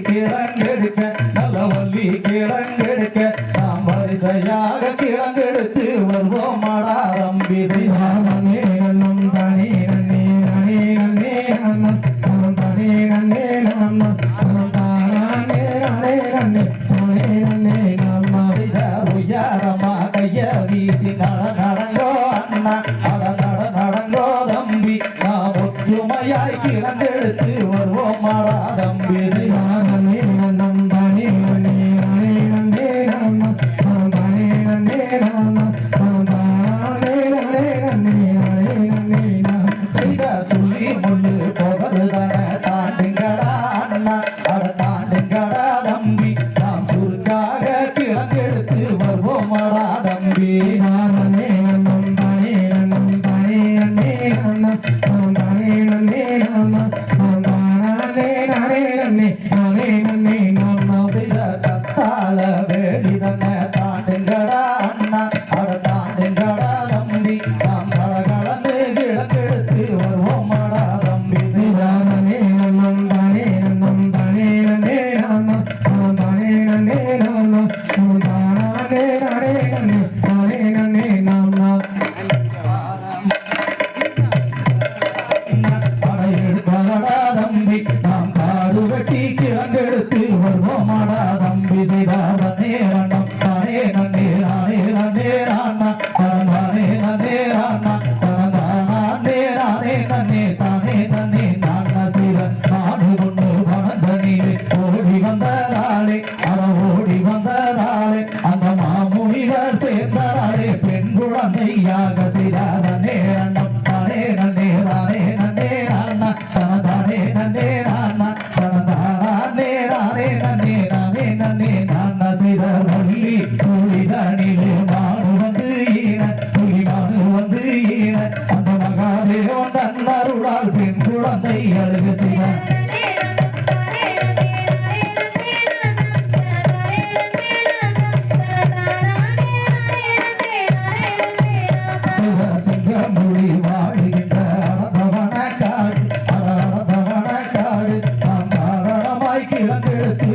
கிழங்கெடுக்க நல்லவல்லி கிழங்கெடுக்க நாம் வரிசையாக கிழங்கெடுத்து வருவோம் மாடா தம்பி சீதானே நன்னும் தானே நன்னே நானே நன்னே நானா தானே நன்னே நாமா தானே நானே நன்னே நானே நன்னே நாமா சீதா உயரமா கைய வீசி நடங்கோ அண்ணா நடங்கோ தம்பி நாம் ஒற்றுமையாய் கிழங்கெடுத்து வருவோம் மாடா தம்பி சீதானே நன்னும் தானே நன்னே நானே நன்னே நாமா தானே நன்னே நாமா தானே நானே நன்னே நானே நன்னே நாமா சீதா சொல்லி முள்ளு போகருதான தாண்டுங்கடா அண்ணா தாண்டுங்கடா தம்பி நாம் சுருக்காக கிழங்கெடுத்து வருவோம் மாடா தம்பி தானே நன்னும் தானே நன்னும் தானே நன்னே நானா தானே நன்னே நாமா தானே நானே நன்னே நானே நன்னே நாமா சீதா கத்தால வேலி தன்னை தாண்டுங்கடா அண்ணா தாண்டுங்கடா தம்பி நாம் கலகலந்து கிழங்கெடுத்து வருவோம் மாடா தம்பி சீதானே நன்னும் தானே நன்னும் தானே நன்னே நாமா தானே நன்னே நாமா தானே நானே நன்னே நானே நன்னே நாமா படையெடுப்படா தம்பி நாம் காடு வெட்டி கிழங்கெடுத்து வருவோம் மாடா தம்பி சீதாதனே வண்ணம் தானே நன்னே நானே நன்னே நானா தானே நன்னே நானா தானே நானே நன்னே தானே நன்னே நானா சீத நாடு கொண்டு வனந்தனிலே ஓடி வந்ததாலே ஓடி வந்ததாலே அந்த மாமுனிவர் சேர்ந்ததாலே பெண் குழந்தையாக சீதாதனே வண்ணம் தானே நன்னே தானே நன்னே நானா தானே நன்னே நானா தானே நானே நன்னே நானே நன்னே நானா சீதவல்லி துளிதனிலே மானு வந்து ஈன துளி மானு வந்து ஈன அந்த மகாதேவன் தன்னருளால் பெண் குழந்தை அழுக சிவன் சிங்கமொழி வாழுகின்ற அடதவன காடு நாம் காரணமாய் கிழங்கெடுத்து